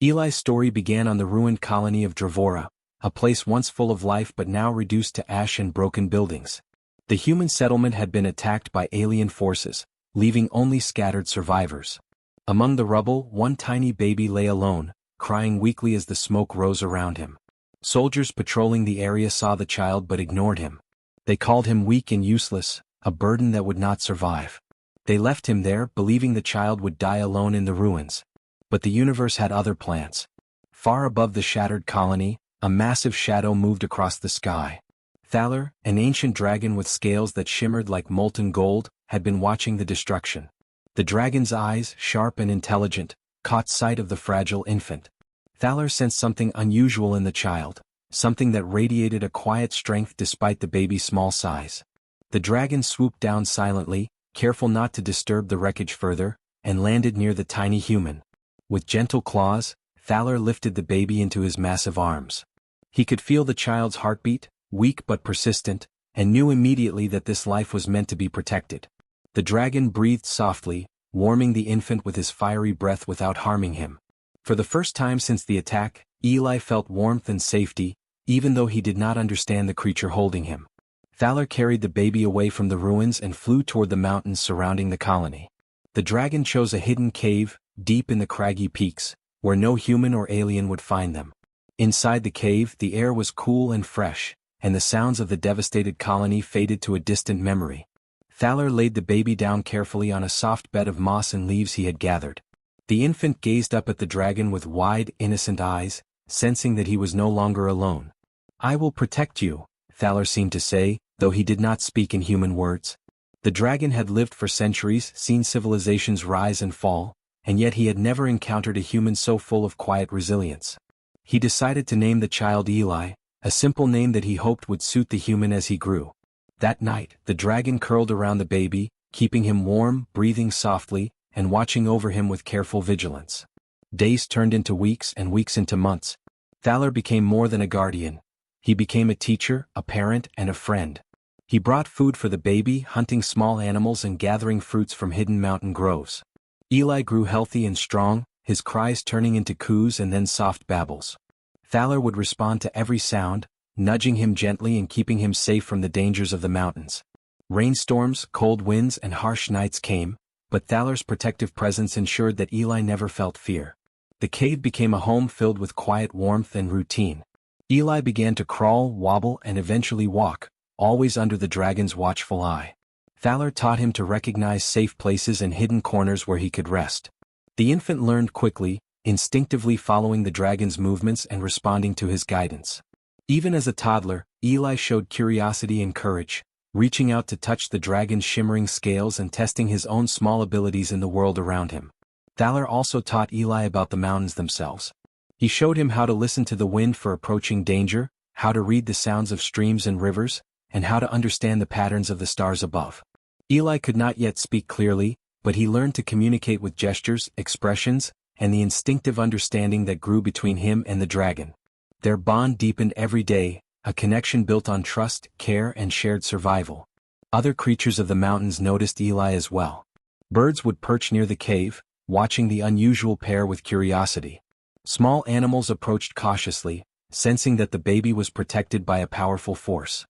Eli's story began on the ruined colony of Dravora, a place once full of life but now reduced to ash and broken buildings. The human settlement had been attacked by alien forces, leaving only scattered survivors. Among the rubble, one tiny baby lay alone, crying weakly as the smoke rose around him. Soldiers patrolling the area saw the child but ignored him. They called him weak and useless, a burden that would not survive. They left him there, believing the child would die alone in the ruins. But the universe had other plans. Far above the shattered colony, a massive shadow moved across the sky. Thaler, an ancient dragon with scales that shimmered like molten gold, had been watching the destruction. The dragon's eyes, sharp and intelligent, caught sight of the fragile infant. Thaler sensed something unusual in the child, something that radiated a quiet strength despite the baby's small size. The dragon swooped down silently, careful not to disturb the wreckage further, and landed near the tiny human. With gentle claws, Thaler lifted the baby into his massive arms. He could feel the child's heartbeat, weak but persistent, and knew immediately that this life was meant to be protected. The dragon breathed softly, warming the infant with his fiery breath without harming him. For the first time since the attack, Eli felt warmth and safety, even though he did not understand the creature holding him. Thaler carried the baby away from the ruins and flew toward the mountains surrounding the colony. The dragon chose a hidden cave, deep in the craggy peaks, where no human or alien would find them. Inside the cave, the air was cool and fresh, and the sounds of the devastated colony faded to a distant memory. Thaler laid the baby down carefully on a soft bed of moss and leaves he had gathered. The infant gazed up at the dragon with wide, innocent eyes, sensing that he was no longer alone. "I will protect you," Thaler seemed to say, though he did not speak in human words. The dragon had lived for centuries, seen civilizations rise and fall, and yet he had never encountered a human so full of quiet resilience. He decided to name the child Eli, a simple name that he hoped would suit the human as he grew. That night, the dragon curled around the baby, keeping him warm, breathing softly, and watching over him with careful vigilance. Days turned into weeks and weeks into months. Thaler became more than a guardian. He became a teacher, a parent, and a friend. He brought food for the baby, hunting small animals and gathering fruits from hidden mountain groves. Eli grew healthy and strong, his cries turning into coos and then soft babbles. Thaler would respond to every sound, nudging him gently and keeping him safe from the dangers of the mountains. Rainstorms, cold winds, and harsh nights came, but Thaler's protective presence ensured that Eli never felt fear. The cave became a home filled with quiet warmth and routine. Eli began to crawl, wobble, and eventually walk, always under the dragon's watchful eye. Thaler taught him to recognize safe places and hidden corners where he could rest. The infant learned quickly, instinctively following the dragon's movements and responding to his guidance. Even as a toddler, Eli showed curiosity and courage, reaching out to touch the dragon's shimmering scales and testing his own small abilities in the world around him. Thaler also taught Eli about the mountains themselves. He showed him how to listen to the wind for approaching danger, how to read the sounds of streams and rivers, and how to understand the patterns of the stars above. Eli could not yet speak clearly, but he learned to communicate with gestures, expressions, and the instinctive understanding that grew between him and the dragon. Their bond deepened every day, a connection built on trust, care, and shared survival. Other creatures of the mountains noticed Eli as well. Birds would perch near the cave, watching the unusual pair with curiosity. Small animals approached cautiously, sensing that the baby was protected by a powerful force.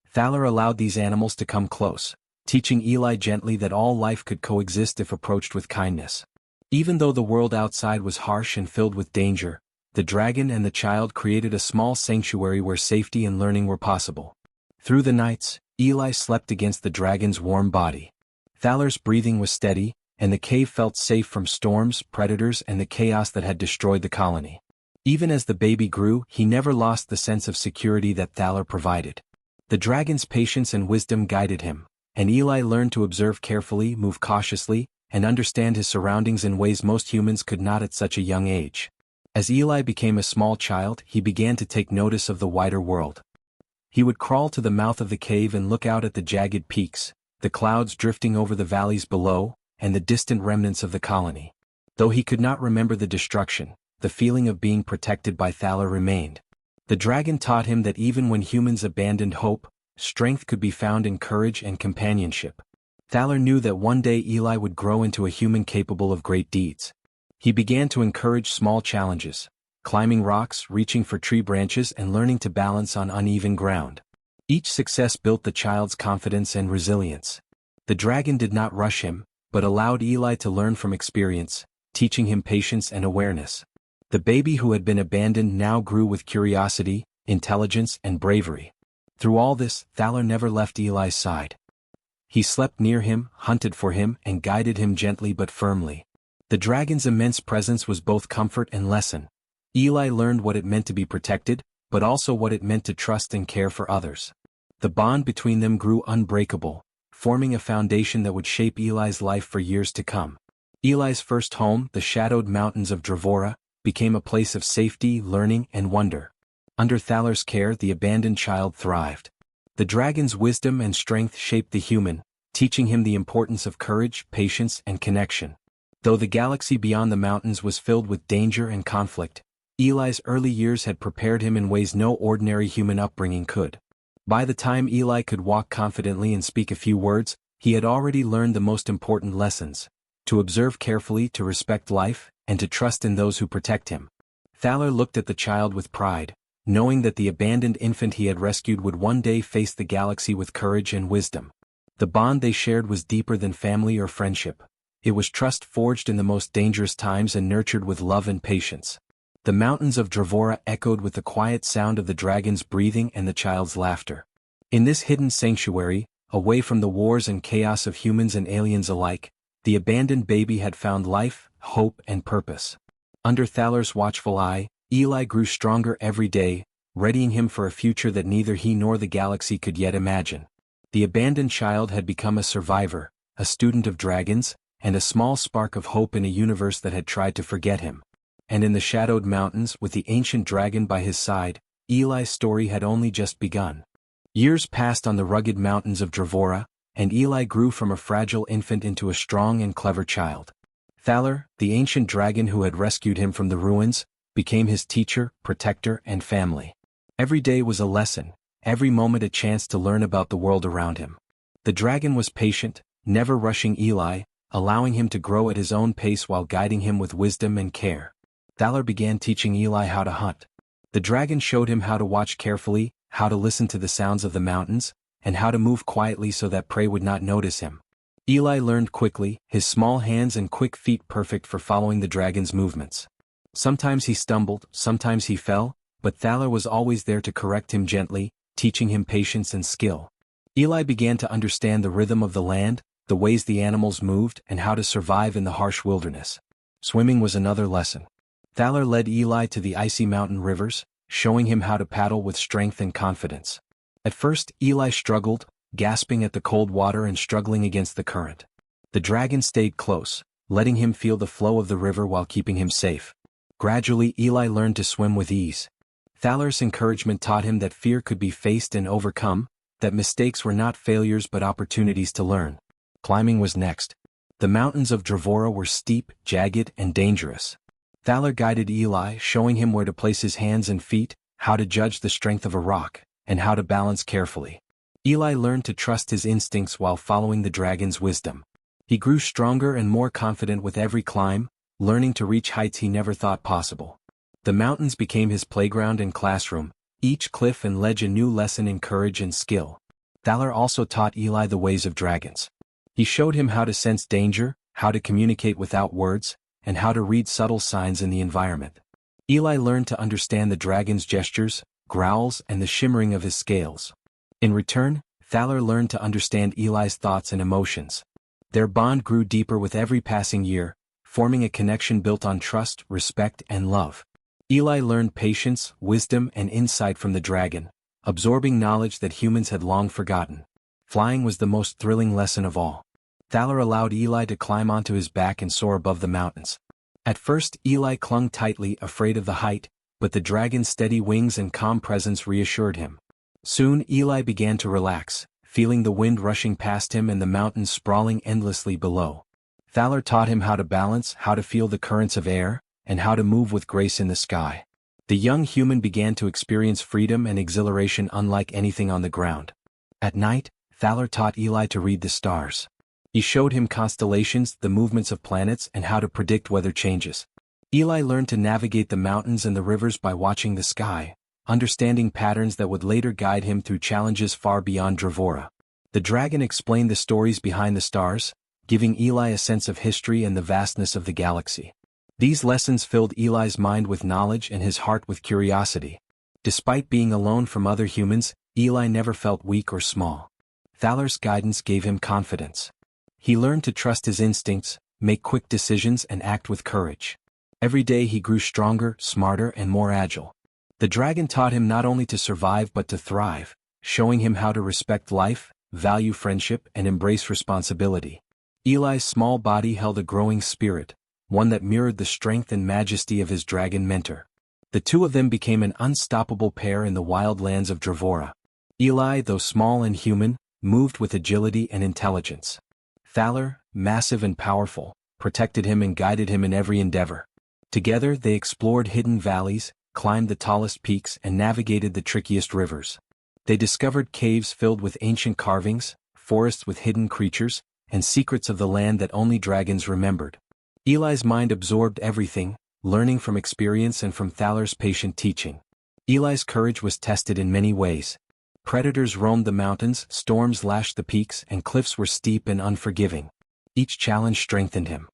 Thaler allowed these animals to come close, teaching Eli gently that all life could coexist if approached with kindness. Even though the world outside was harsh and filled with danger, the dragon and the child created a small sanctuary where safety and learning were possible. Through the nights, Eli slept against the dragon's warm body. Thaler's breathing was steady, and the cave felt safe from storms, predators, and the chaos that had destroyed the colony. Even as the baby grew, he never lost the sense of security that Thaler provided. The dragon's patience and wisdom guided him, and Eli learned to observe carefully, move cautiously, and understand his surroundings in ways most humans could not at such a young age. As Eli became a small child, he began to take notice of the wider world. He would crawl to the mouth of the cave and look out at the jagged peaks, the clouds drifting over the valleys below, and the distant remnants of the colony. Though he could not remember the destruction, the feeling of being protected by Thaler remained. The dragon taught him that even when humans abandoned hope, strength could be found in courage and companionship. Thaler knew that one day Eli would grow into a human capable of great deeds. He began to encourage small challenges, climbing rocks, reaching for tree branches, and learning to balance on uneven ground. Each success built the child's confidence and resilience. The dragon did not rush him, but allowed Eli to learn from experience, teaching him patience and awareness. The baby who had been abandoned now grew with curiosity, intelligence, and bravery. Through all this, Thaler never left Eli's side. He slept near him, hunted for him, and guided him gently but firmly. The dragon's immense presence was both comfort and lesson. Eli learned what it meant to be protected, but also what it meant to trust and care for others. The bond between them grew unbreakable, forming a foundation that would shape Eli's life for years to come. Eli's first home, the shadowed mountains of Dravora, became a place of safety, learning, and wonder. Under Thaler's care, the abandoned child thrived. The dragon's wisdom and strength shaped the human, teaching him the importance of courage, patience, and connection. Though the galaxy beyond the mountains was filled with danger and conflict, Eli's early years had prepared him in ways no ordinary human upbringing could. By the time Eli could walk confidently and speak a few words, he had already learned the most important lessons: to observe carefully, to respect life, and to trust in those who protect him. Thaler looked at the child with pride, knowing that the abandoned infant he had rescued would one day face the galaxy with courage and wisdom. The bond they shared was deeper than family or friendship. It was trust forged in the most dangerous times and nurtured with love and patience. The mountains of Dravora echoed with the quiet sound of the dragon's breathing and the child's laughter. In this hidden sanctuary, away from the wars and chaos of humans and aliens alike, the abandoned baby had found life, hope, and purpose. Under Thaler's watchful eye, Eli grew stronger every day, readying him for a future that neither he nor the galaxy could yet imagine. The abandoned child had become a survivor, a student of dragons, and a small spark of hope in a universe that had tried to forget him. And in the shadowed mountains, with the ancient dragon by his side, Eli's story had only just begun. Years passed on the rugged mountains of Dravora, and Eli grew from a fragile infant into a strong and clever child. Thaler, the ancient dragon who had rescued him from the ruins, became his teacher, protector, and family. Every day was a lesson, every moment a chance to learn about the world around him. The dragon was patient, never rushing Eli, allowing him to grow at his own pace while guiding him with wisdom and care. Thaler began teaching Eli how to hunt. The dragon showed him how to watch carefully, how to listen to the sounds of the mountains, and how to move quietly so that prey would not notice him. Eli learned quickly, his small hands and quick feet perfect for following the dragon's movements. Sometimes he stumbled, sometimes he fell, but Thaler was always there to correct him gently, teaching him patience and skill. Eli began to understand the rhythm of the land, the ways the animals moved, and how to survive in the harsh wilderness. Swimming was another lesson. Thaler led Eli to the icy mountain rivers, showing him how to paddle with strength and confidence. At first, Eli struggled, gasping at the cold water and struggling against the current. The dragon stayed close, letting him feel the flow of the river while keeping him safe. Gradually, Eli learned to swim with ease. Thaler's encouragement taught him that fear could be faced and overcome, that mistakes were not failures but opportunities to learn. Climbing was next. The mountains of Dravora were steep, jagged, and dangerous. Thaler guided Eli, showing him where to place his hands and feet, how to judge the strength of a rock, and how to balance carefully. Eli learned to trust his instincts while following the dragon's wisdom. He grew stronger and more confident with every climb, learning to reach heights he never thought possible. The mountains became his playground and classroom, each cliff and ledge a new lesson in courage and skill. Thaler also taught Eli the ways of dragons. He showed him how to sense danger, how to communicate without words, and how to read subtle signs in the environment. Eli learned to understand the dragon's gestures, growls, and the shimmering of his scales. In return, Thaler learned to understand Eli's thoughts and emotions. Their bond grew deeper with every passing year, forming a connection built on trust, respect, and love. Eli learned patience, wisdom, and insight from the dragon, absorbing knowledge that humans had long forgotten. Flying was the most thrilling lesson of all. Thaler allowed Eli to climb onto his back and soar above the mountains. At first, Eli clung tightly, afraid of the height, but the dragon's steady wings and calm presence reassured him. Soon, Eli began to relax, feeling the wind rushing past him and the mountains sprawling endlessly below. Thaler taught him how to balance, how to feel the currents of air, and how to move with grace in the sky. The young human began to experience freedom and exhilaration unlike anything on the ground. At night, Thaler taught Eli to read the stars. He showed him constellations, the movements of planets, and how to predict weather changes. Eli learned to navigate the mountains and the rivers by watching the sky, understanding patterns that would later guide him through challenges far beyond Dravora. The dragon explained the stories behind the stars, giving Eli a sense of history and the vastness of the galaxy. These lessons filled Eli's mind with knowledge and his heart with curiosity. Despite being alone from other humans, Eli never felt weak or small. Thaler's guidance gave him confidence. He learned to trust his instincts, make quick decisions, and act with courage. Every day he grew stronger, smarter, and more agile. The dragon taught him not only to survive but to thrive, showing him how to respect life, value friendship, and embrace responsibility. Eli's small body held a growing spirit, one that mirrored the strength and majesty of his dragon mentor. The two of them became an unstoppable pair in the wild lands of Dravora. Eli, though small and human, moved with agility and intelligence. Thaler, massive and powerful, protected him and guided him in every endeavor. Together they explored hidden valleys, climbed the tallest peaks, and navigated the trickiest rivers. They discovered caves filled with ancient carvings, forests with hidden creatures, and secrets of the land that only dragons remembered. Eli's mind absorbed everything, learning from experience and from Thaler's patient teaching. Eli's courage was tested in many ways. Predators roamed the mountains, storms lashed the peaks, and cliffs were steep and unforgiving. Each challenge strengthened him.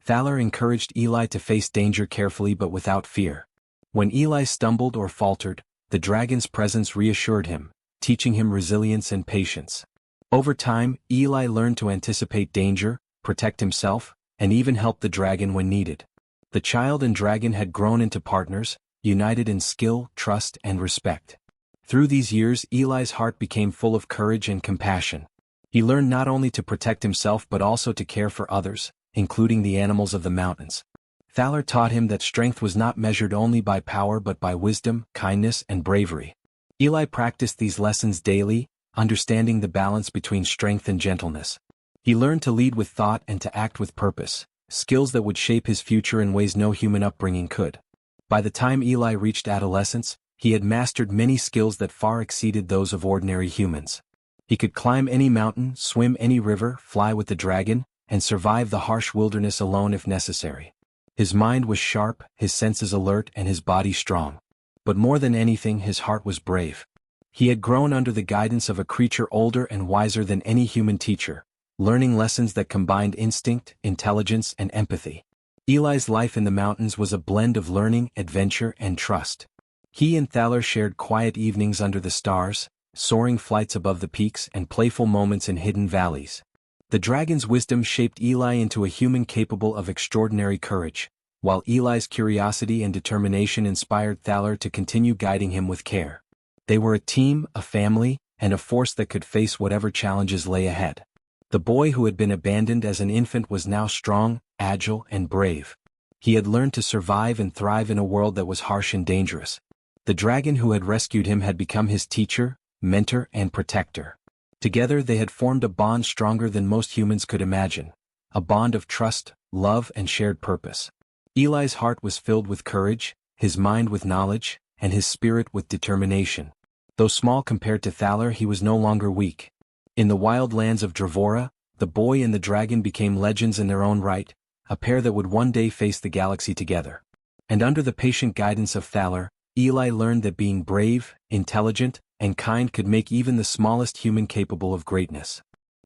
Thaler encouraged Eli to face danger carefully but without fear. When Eli stumbled or faltered, the dragon's presence reassured him, teaching him resilience and patience. Over time, Eli learned to anticipate danger, protect himself, and even help the dragon when needed. The child and dragon had grown into partners, united in skill, trust, and respect. Through these years, Eli's heart became full of courage and compassion. He learned not only to protect himself but also to care for others, including the animals of the mountains. Thaler taught him that strength was not measured only by power but by wisdom, kindness, and bravery. Eli practiced these lessons daily, understanding the balance between strength and gentleness. He learned to lead with thought and to act with purpose, skills that would shape his future in ways no human upbringing could. By the time Eli reached adolescence, he had mastered many skills that far exceeded those of ordinary humans. He could climb any mountain, swim any river, fly with the dragon, and survive the harsh wilderness alone if necessary. His mind was sharp, his senses alert, and his body strong. But more than anything, his heart was brave. He had grown under the guidance of a creature older and wiser than any human teacher, learning lessons that combined instinct, intelligence, and empathy. Eli's life in the mountains was a blend of learning, adventure, and trust. He and Thaler shared quiet evenings under the stars, soaring flights above the peaks, and playful moments in hidden valleys. The dragon's wisdom shaped Eli into a human capable of extraordinary courage, while Eli's curiosity and determination inspired Thaler to continue guiding him with care. They were a team, a family, and a force that could face whatever challenges lay ahead. The boy who had been abandoned as an infant was now strong, agile, and brave. He had learned to survive and thrive in a world that was harsh and dangerous. The dragon who had rescued him had become his teacher, mentor, and protector. Together they had formed a bond stronger than most humans could imagine, a bond of trust, love, and shared purpose. Eli's heart was filled with courage, his mind with knowledge, and his spirit with determination. Though small compared to Thaler, he was no longer weak. In the wild lands of Dravora, the boy and the dragon became legends in their own right, a pair that would one day face the galaxy together. And under the patient guidance of Thaler, Eli learned that being brave, intelligent, and kind could make even the smallest human capable of greatness.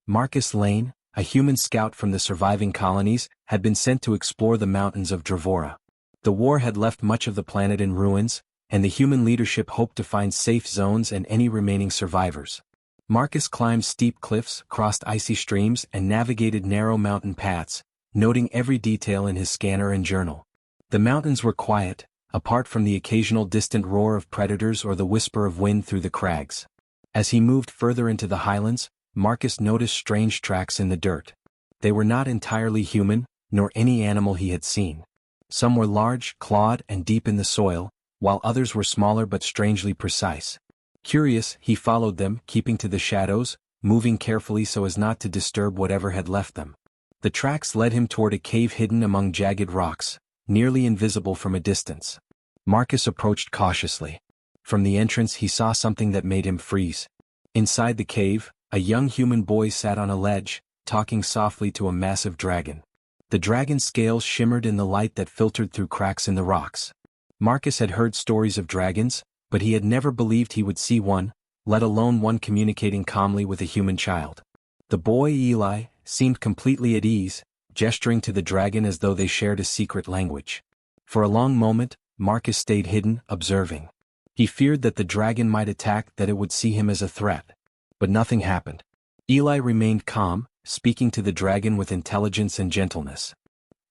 Marcus Lane, a human scout from the surviving colonies, had been sent to explore the mountains of Dravora. The war had left much of the planet in ruins, and the human leadership hoped to find safe zones and any remaining survivors. Marcus climbed steep cliffs, crossed icy streams, and navigated narrow mountain paths, noting every detail in his scanner and journal. The mountains were quiet, apart from the occasional distant roar of predators or the whisper of wind through the crags. As he moved further into the highlands, Marcus noticed strange tracks in the dirt. They were not entirely human, nor any animal he had seen. Some were large, clawed, and deep in the soil, while others were smaller but strangely precise. Curious, he followed them, keeping to the shadows, moving carefully so as not to disturb whatever had left them. The tracks led him toward a cave hidden among jagged rocks, nearly invisible from a distance. Marcus approached cautiously. From the entrance he saw something that made him freeze. Inside the cave, a young human boy sat on a ledge, talking softly to a massive dragon. The dragon's scales shimmered in the light that filtered through cracks in the rocks. Marcus had heard stories of dragons, but he had never believed he would see one, let alone one communicating calmly with a human child. The boy Eli seemed completely at ease, gesturing to the dragon as though they shared a secret language. For a long moment, Marcus stayed hidden, observing. He feared that the dragon might attack, that it would see him as a threat. But nothing happened. Eli remained calm, speaking to the dragon with intelligence and gentleness.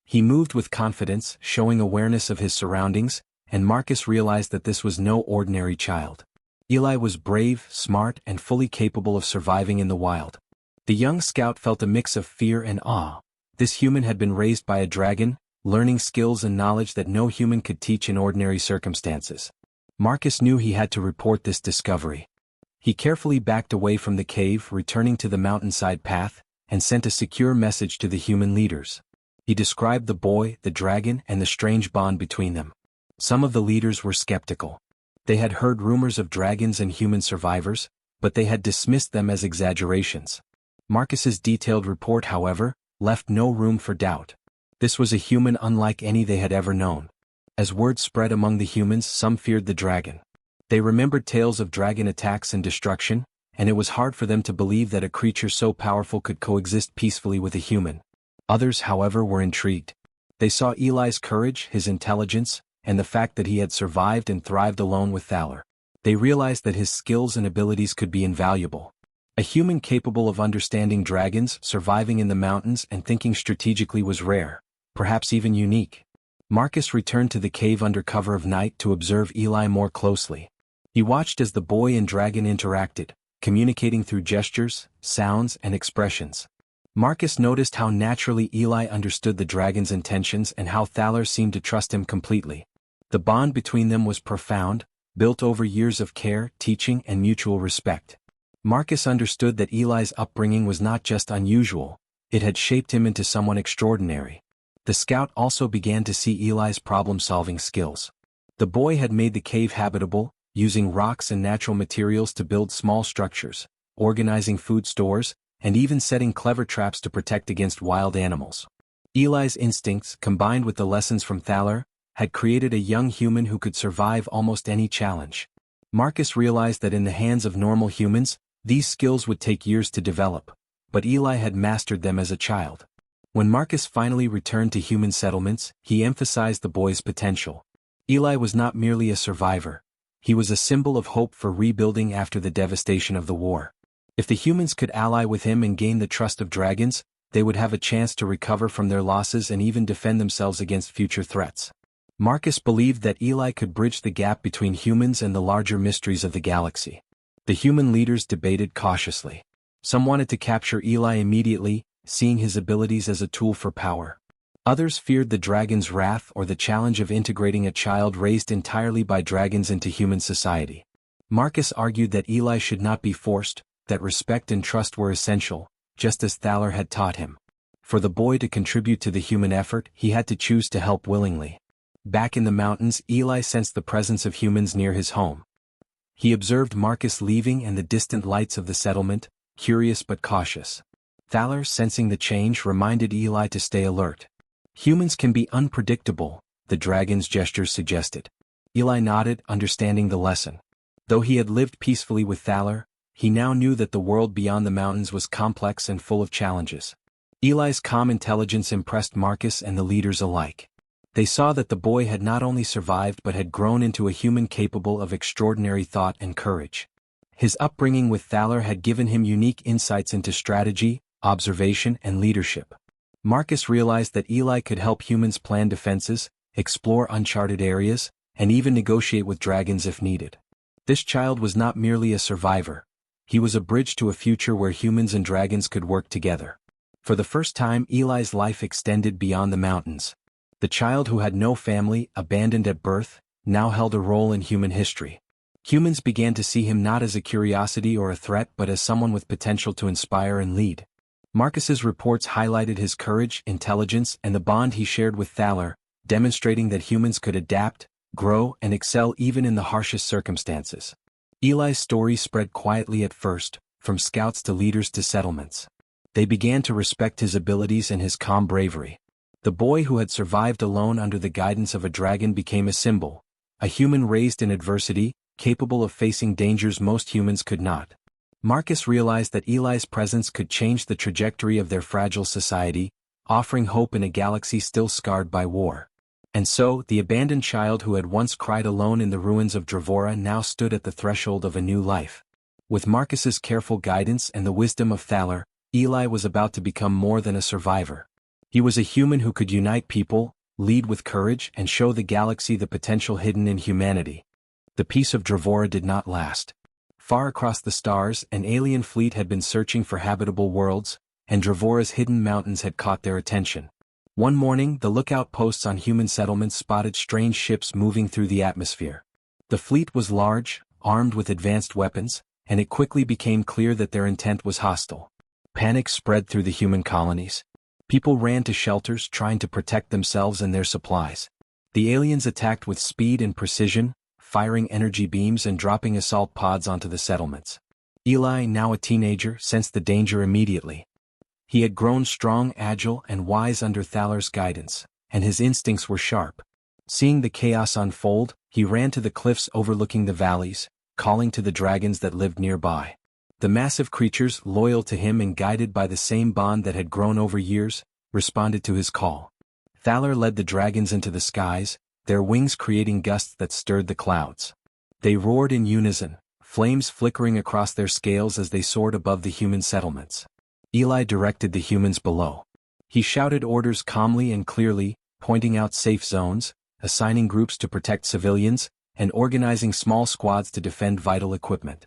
He moved with confidence, showing awareness of his surroundings, and Marcus realized that this was no ordinary child. Eli was brave, smart, and fully capable of surviving in the wild. The young scout felt a mix of fear and awe. This human had been raised by a dragon, learning skills and knowledge that no human could teach in ordinary circumstances. Marcus knew he had to report this discovery. He carefully backed away from the cave, returning to the mountainside path, and sent a secure message to the human leaders. He described the boy, the dragon, and the strange bond between them. Some of the leaders were skeptical. They had heard rumors of dragons and human survivors, but they had dismissed them as exaggerations. Marcus's detailed report, however, left no room for doubt. This was a human unlike any they had ever known. As word spread among the humans, some feared the dragon. They remembered tales of dragon attacks and destruction, and it was hard for them to believe that a creature so powerful could coexist peacefully with a human. Others, however, were intrigued. They saw Eli's courage, his intelligence, and the fact that he had survived and thrived alone with Thaler. They realized that his skills and abilities could be invaluable. A human capable of understanding dragons, surviving in the mountains, and thinking strategically was rare, perhaps even unique. Marcus returned to the cave under cover of night to observe Eli more closely. He watched as the boy and dragon interacted, communicating through gestures, sounds, and expressions. Marcus noticed how naturally Eli understood the dragon's intentions and how Thaler seemed to trust him completely. The bond between them was profound, built over years of care, teaching, and mutual respect. Marcus understood that Eli's upbringing was not just unusual, it had shaped him into someone extraordinary. The scout also began to see Eli's problem-solving skills. The boy had made the cave habitable, using rocks and natural materials to build small structures, organizing food stores, and even setting clever traps to protect against wild animals. Eli's instincts, combined with the lessons from Thaler, had created a young human who could survive almost any challenge. Marcus realized that in the hands of normal humans, these skills would take years to develop, but Eli had mastered them as a child. When Marcus finally returned to human settlements, he emphasized the boy's potential. Eli was not merely a survivor. He was a symbol of hope for rebuilding after the devastation of the war. If the humans could ally with him and gain the trust of dragons, they would have a chance to recover from their losses and even defend themselves against future threats. Marcus believed that Eli could bridge the gap between humans and the larger mysteries of the galaxy. The human leaders debated cautiously. Some wanted to capture Eli immediately, seeing his abilities as a tool for power. Others feared the dragon's wrath or the challenge of integrating a child raised entirely by dragons into human society. Marcus argued that Eli should not be forced, that respect and trust were essential, just as Thaler had taught him. For the boy to contribute to the human effort, he had to choose to help willingly. Back in the mountains, Eli sensed the presence of humans near his home. He observed Marcus leaving and the distant lights of the settlement, curious but cautious. Thaler, sensing the change, reminded Eli to stay alert. Humans can be unpredictable, the dragon's gestures suggested. Eli nodded, understanding the lesson. Though he had lived peacefully with Thaler, he now knew that the world beyond the mountains was complex and full of challenges. Eli's calm intelligence impressed Marcus and the leaders alike. They saw that the boy had not only survived but had grown into a human capable of extraordinary thought and courage. His upbringing with Thaler had given him unique insights into strategy, observation, and leadership. Marcus realized that Eli could help humans plan defenses, explore uncharted areas, and even negotiate with dragons if needed. This child was not merely a survivor. He was a bridge to a future where humans and dragons could work together. For the first time, Eli's life extended beyond the mountains. The child who had no family, abandoned at birth, now held a role in human history. Humans began to see him not as a curiosity or a threat but as someone with potential to inspire and lead. Marcus's reports highlighted his courage, intelligence, and the bond he shared with Thaler, demonstrating that humans could adapt, grow, and excel even in the harshest circumstances. Eli's story spread quietly at first, from scouts to leaders to settlements. They began to respect his abilities and his calm bravery. The boy who had survived alone under the guidance of a dragon became a symbol, a human raised in adversity, capable of facing dangers most humans could not. Marcus realized that Eli's presence could change the trajectory of their fragile society, offering hope in a galaxy still scarred by war. And so, the abandoned child who had once cried alone in the ruins of Dravora now stood at the threshold of a new life. With Marcus's careful guidance and the wisdom of Thaler, Eli was about to become more than a survivor. He was a human who could unite people, lead with courage, and show the galaxy the potential hidden in humanity. The peace of Dravora did not last. Far across the stars, an alien fleet had been searching for habitable worlds, and Dravora's hidden mountains had caught their attention. One morning, the lookout posts on human settlements spotted strange ships moving through the atmosphere. The fleet was large, armed with advanced weapons, and it quickly became clear that their intent was hostile. Panic spread through the human colonies. People ran to shelters trying to protect themselves and their supplies. The aliens attacked with speed and precision, firing energy beams and dropping assault pods onto the settlements. Eli, now a teenager, sensed the danger immediately. He had grown strong, agile, and wise under Thaler's guidance, and his instincts were sharp. Seeing the chaos unfold, he ran to the cliffs overlooking the valleys, calling to the dragons that lived nearby. The massive creatures, loyal to him and guided by the same bond that had grown over years, responded to his call. Thaler led the dragons into the skies, their wings creating gusts that stirred the clouds. They roared in unison, flames flickering across their scales as they soared above the human settlements. Eli directed the humans below. He shouted orders calmly and clearly, pointing out safe zones, assigning groups to protect civilians, and organizing small squads to defend vital equipment.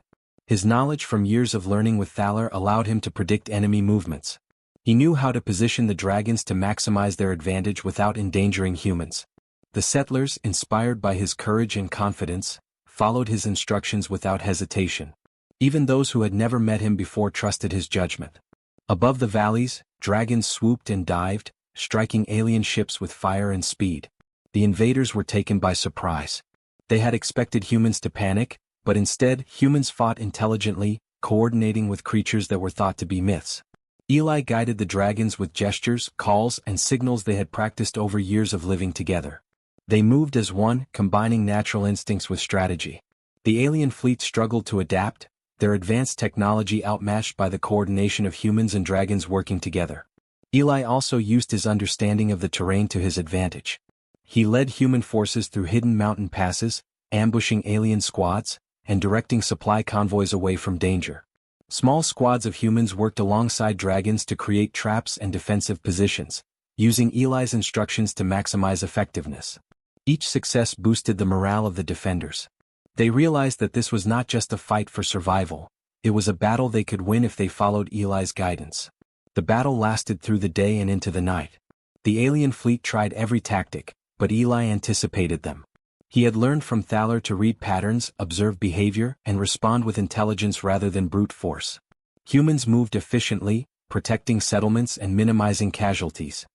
His knowledge from years of learning with Thaler allowed him to predict enemy movements. He knew how to position the dragons to maximize their advantage without endangering humans. The settlers, inspired by his courage and confidence, followed his instructions without hesitation. Even those who had never met him before trusted his judgment. Above the valleys, dragons swooped and dived, striking alien ships with fire and speed. The invaders were taken by surprise. They had expected humans to panic, but instead, humans fought intelligently, coordinating with creatures that were thought to be myths. Eli guided the dragons with gestures, calls, and signals they had practiced over years of living together. They moved as one, combining natural instincts with strategy. The alien fleet struggled to adapt, their advanced technology outmatched by the coordination of humans and dragons working together. Eli also used his understanding of the terrain to his advantage. He led human forces through hidden mountain passes, ambushing alien squads, and directing supply convoys away from danger. Small squads of humans worked alongside dragons to create traps and defensive positions, using Eli's instructions to maximize effectiveness. Each success boosted the morale of the defenders. They realized that this was not just a fight for survival, it was a battle they could win if they followed Eli's guidance. The battle lasted through the day and into the night. The alien fleet tried every tactic, but Eli anticipated them. He had learned from Thaler to read patterns, observe behavior, and respond with intelligence rather than brute force. Humans moved efficiently, protecting settlements and minimizing casualties.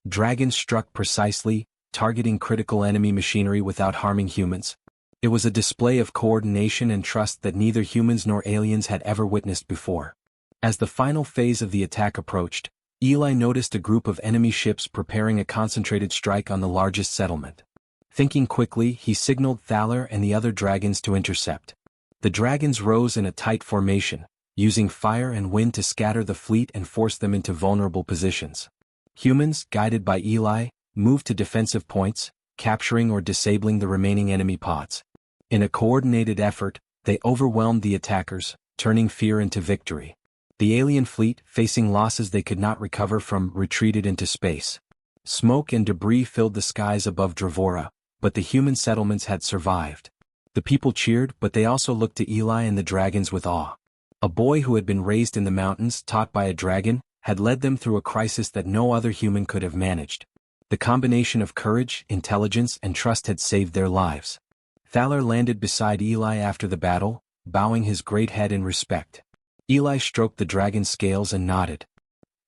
Dragons struck precisely, targeting critical enemy machinery without harming humans. It was a display of coordination and trust that neither humans nor aliens had ever witnessed before. As the final phase of the attack approached, Eli noticed a group of enemy ships preparing a concentrated strike on the largest settlement. Thinking quickly, he signaled Thaler and the other dragons to intercept. The dragons rose in a tight formation, using fire and wind to scatter the fleet and force them into vulnerable positions. Humans, guided by Eli, moved to defensive points, capturing or disabling the remaining enemy pods. In a coordinated effort, they overwhelmed the attackers, turning fear into victory. The alien fleet, facing losses they could not recover from, retreated into space. Smoke and debris filled the skies above Dravora, but the human settlements had survived. The people cheered, but they also looked to Eli and the dragons with awe. A boy who had been raised in the mountains, taught by a dragon, had led them through a crisis that no other human could have managed. The combination of courage, intelligence, and trust had saved their lives. Thaler landed beside Eli after the battle, bowing his great head in respect. Eli stroked the dragon's scales and nodded.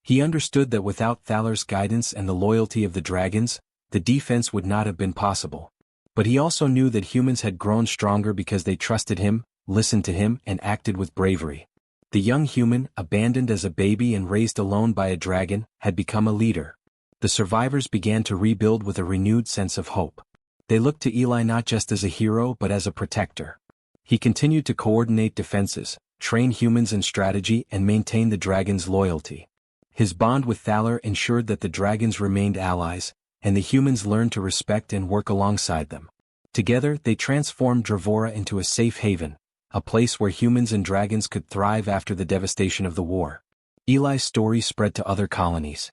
He understood that without Thaler's guidance and the loyalty of the dragons, the defense would not have been possible. But he also knew that humans had grown stronger because they trusted him, listened to him, and acted with bravery. The young human, abandoned as a baby and raised alone by a dragon, had become a leader. The survivors began to rebuild with a renewed sense of hope. They looked to Eli not just as a hero but as a protector. He continued to coordinate defenses, train humans in strategy and maintain the dragon's loyalty. His bond with Thaler ensured that the dragons remained allies, and the humans learned to respect and work alongside them. Together they transformed Dravora into a safe haven, a place where humans and dragons could thrive after the devastation of the war. Eli's story spread to other colonies.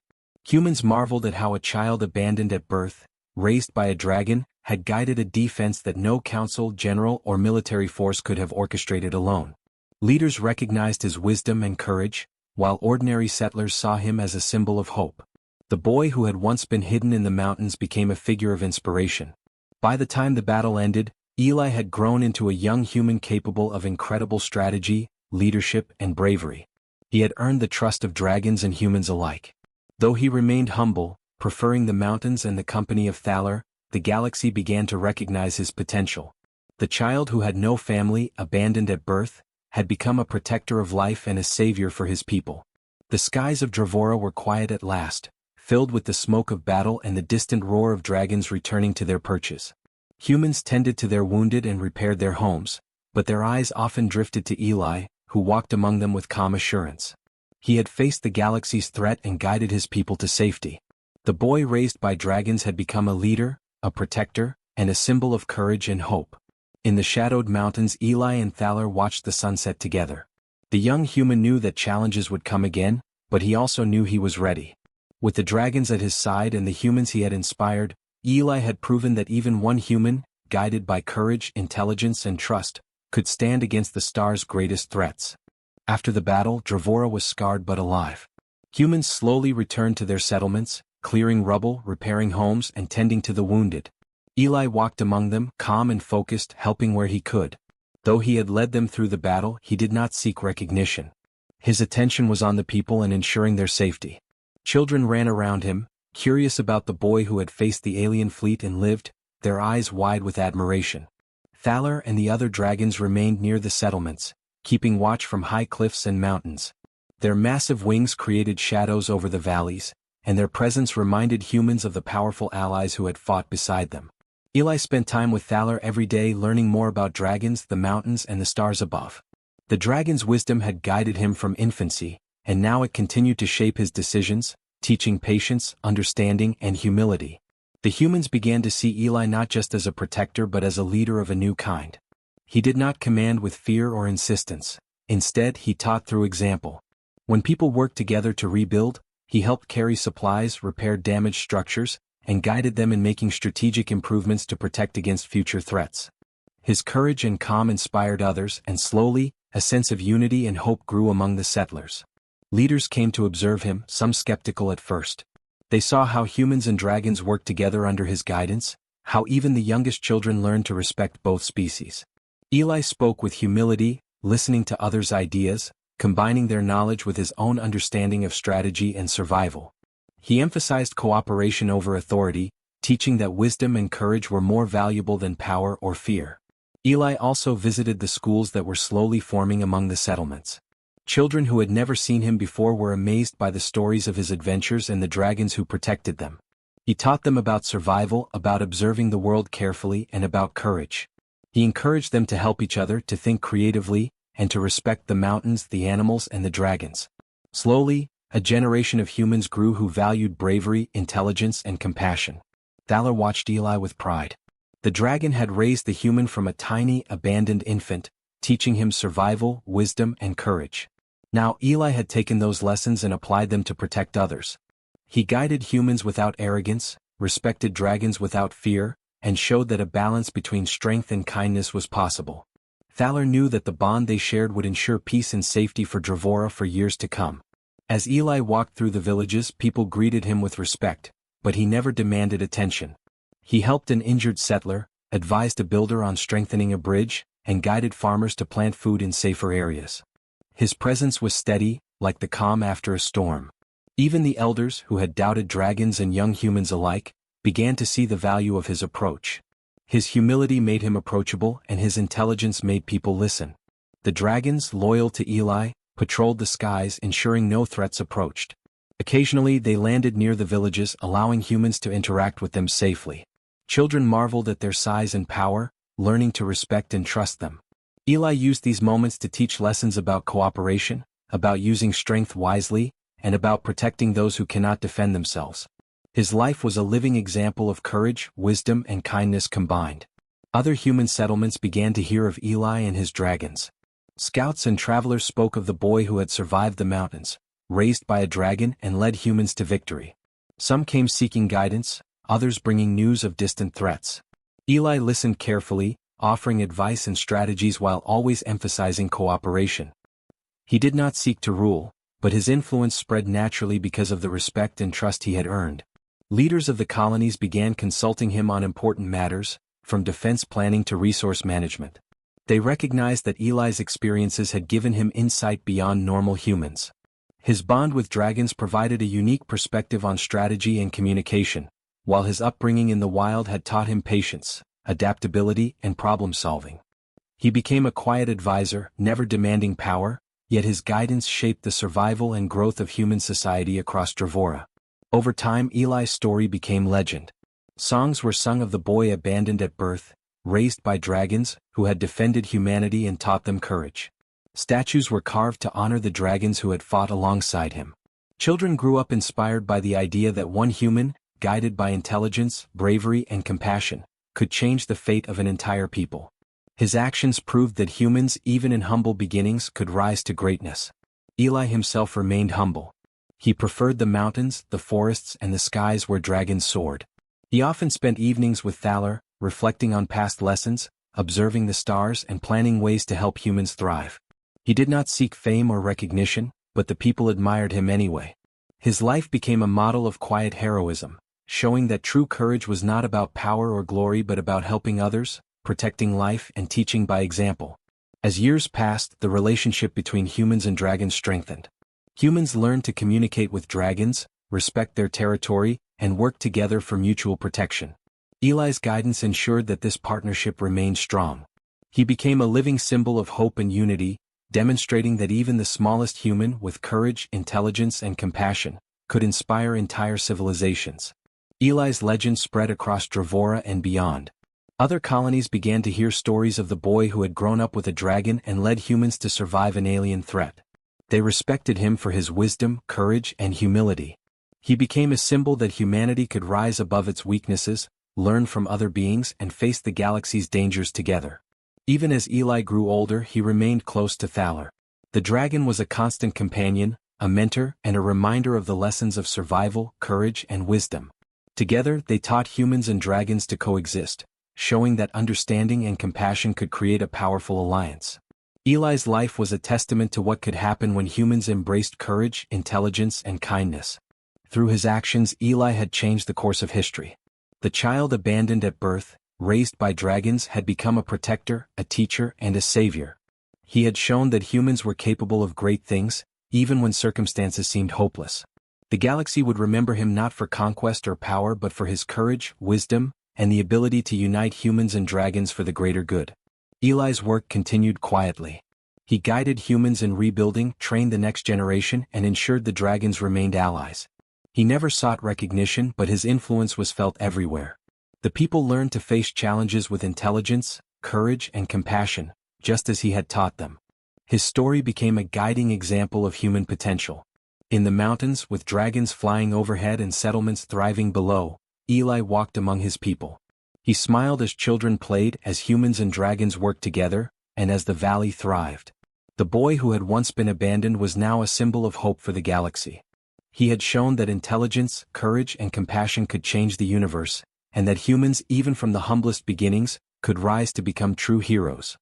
Humans marveled at how a child abandoned at birth, raised by a dragon, had guided a defense that no council, general, or military force could have orchestrated alone. Leaders recognized his wisdom and courage, while ordinary settlers saw him as a symbol of hope. The boy who had once been hidden in the mountains became a figure of inspiration. By the time the battle ended, Eli had grown into a young human capable of incredible strategy, leadership, and bravery. He had earned the trust of dragons and humans alike. Though he remained humble, preferring the mountains and the company of Thaler, the galaxy began to recognize his potential. The child who had no family, abandoned at birth, had become a protector of life and a savior for his people. The skies of Dravora were quiet at last, filled with the smoke of battle and the distant roar of dragons returning to their perches. Humans tended to their wounded and repaired their homes, but their eyes often drifted to Eli, who walked among them with calm assurance. He had faced the galaxy's threat and guided his people to safety. The boy raised by dragons had become a leader, a protector, and a symbol of courage and hope. In the shadowed mountains, Eli and Thaler watched the sunset together. The young human knew that challenges would come again, but he also knew he was ready. With the dragons at his side and the humans he had inspired, Eli had proven that even one human, guided by courage, intelligence, and trust, could stand against the star's greatest threats. After the battle, Dravora was scarred but alive. Humans slowly returned to their settlements, clearing rubble, repairing homes, and tending to the wounded. Eli walked among them, calm and focused, helping where he could. Though he had led them through the battle, he did not seek recognition. His attention was on the people and ensuring their safety. Children ran around him, curious about the boy who had faced the alien fleet and lived, their eyes wide with admiration. Thaler and the other dragons remained near the settlements, keeping watch from high cliffs and mountains. Their massive wings created shadows over the valleys, and their presence reminded humans of the powerful allies who had fought beside them. Eli spent time with Thaler every day, learning more about dragons, the mountains, and the stars above. The dragon's wisdom had guided him from infancy, and now it continued to shape his decisions, teaching patience, understanding, and humility. The humans began to see Eli not just as a protector but as a leader of a new kind. He did not command with fear or insistence. Instead, he taught through example. When people worked together to rebuild, he helped carry supplies, repaired damaged structures, and guided them in making strategic improvements to protect against future threats. His courage and calm inspired others, and slowly, a sense of unity and hope grew among the settlers. Leaders came to observe him, some skeptical at first. They saw how humans and dragons worked together under his guidance, how even the youngest children learned to respect both species. Eli spoke with humility, listening to others' ideas, combining their knowledge with his own understanding of strategy and survival. He emphasized cooperation over authority, teaching that wisdom and courage were more valuable than power or fear. Eli also visited the schools that were slowly forming among the settlements. Children who had never seen him before were amazed by the stories of his adventures and the dragons who protected them. He taught them about survival, about observing the world carefully, and about courage. He encouraged them to help each other, to think creatively, and to respect the mountains, the animals, and the dragons. Slowly, a generation of humans grew who valued bravery, intelligence, and compassion. Thaler watched Eli with pride. The dragon had raised the human from a tiny, abandoned infant, teaching him survival, wisdom, and courage. Now Eli had taken those lessons and applied them to protect others. He guided humans without arrogance, respected dragons without fear, and showed that a balance between strength and kindness was possible. Thaler knew that the bond they shared would ensure peace and safety for Dravora for years to come. As Eli walked through the villages, people greeted him with respect, but he never demanded attention. He helped an injured settler, advised a builder on strengthening a bridge, and guided farmers to plant food in safer areas. His presence was steady, like the calm after a storm. Even the elders, who had doubted dragons and young humans alike, began to see the value of his approach. His humility made him approachable, and his intelligence made people listen. The dragons, loyal to Eli, patrolled the skies ensuring no threats approached. Occasionally they landed near the villages allowing humans to interact with them safely. Children marveled at their size and power, learning to respect and trust them. Eli used these moments to teach lessons about cooperation, about using strength wisely, and about protecting those who cannot defend themselves. His life was a living example of courage, wisdom, and kindness combined. Other human settlements began to hear of Eli and his dragons. Scouts and travelers spoke of the boy who had survived the mountains, raised by a dragon and led humans to victory. Some came seeking guidance, others bringing news of distant threats. Eli listened carefully, offering advice and strategies while always emphasizing cooperation. He did not seek to rule, but his influence spread naturally because of the respect and trust he had earned. Leaders of the colonies began consulting him on important matters, from defense planning to resource management. They recognized that Eli's experiences had given him insight beyond normal humans. His bond with dragons provided a unique perspective on strategy and communication, while his upbringing in the wild had taught him patience, adaptability, and problem-solving. He became a quiet advisor, never demanding power, yet his guidance shaped the survival and growth of human society across Drevora. Over time, Eli's story became legend. Songs were sung of the boy abandoned at birth, raised by dragons, who had defended humanity and taught them courage. Statues were carved to honor the dragons who had fought alongside him. Children grew up inspired by the idea that one human, guided by intelligence, bravery, and compassion, could change the fate of an entire people. His actions proved that humans, even in humble beginnings, could rise to greatness. Eli himself remained humble. He preferred the mountains, the forests, and the skies where dragons soared. He often spent evenings with Thaler, reflecting on past lessons, observing the stars, and planning ways to help humans thrive. He did not seek fame or recognition, but the people admired him anyway. His life became a model of quiet heroism, showing that true courage was not about power or glory but about helping others, protecting life, and teaching by example. As years passed, the relationship between humans and dragons strengthened. Humans learned to communicate with dragons, respect their territory, and work together for mutual protection. Eli's guidance ensured that this partnership remained strong. He became a living symbol of hope and unity, demonstrating that even the smallest human with courage, intelligence, and compassion could inspire entire civilizations. Eli's legend spread across Drevora and beyond. Other colonies began to hear stories of the boy who had grown up with a dragon and led humans to survive an alien threat. They respected him for his wisdom, courage, and humility. He became a symbol that humanity could rise above its weaknesses, learn from other beings, and face the galaxy's dangers together. Even as Eli grew older, he remained close to Thaler. The dragon was a constant companion, a mentor, and a reminder of the lessons of survival, courage, and wisdom. Together, they taught humans and dragons to coexist, showing that understanding and compassion could create a powerful alliance. Eli's life was a testament to what could happen when humans embraced courage, intelligence, and kindness. Through his actions, Eli had changed the course of history. The child abandoned at birth, raised by dragons, had become a protector, a teacher, and a savior. He had shown that humans were capable of great things, even when circumstances seemed hopeless. The galaxy would remember him not for conquest or power but for his courage, wisdom, and the ability to unite humans and dragons for the greater good. Eli's work continued quietly. He guided humans in rebuilding, trained the next generation, and ensured the dragons remained allies. He never sought recognition, but his influence was felt everywhere. The people learned to face challenges with intelligence, courage, and compassion, just as he had taught them. His story became a guiding example of human potential. In the mountains, with dragons flying overhead and settlements thriving below, Eli walked among his people. He smiled as children played, as humans and dragons worked together, and as the valley thrived. The boy who had once been abandoned was now a symbol of hope for the galaxy. He had shown that intelligence, courage, and compassion could change the universe, and that humans, even from the humblest beginnings, could rise to become true heroes.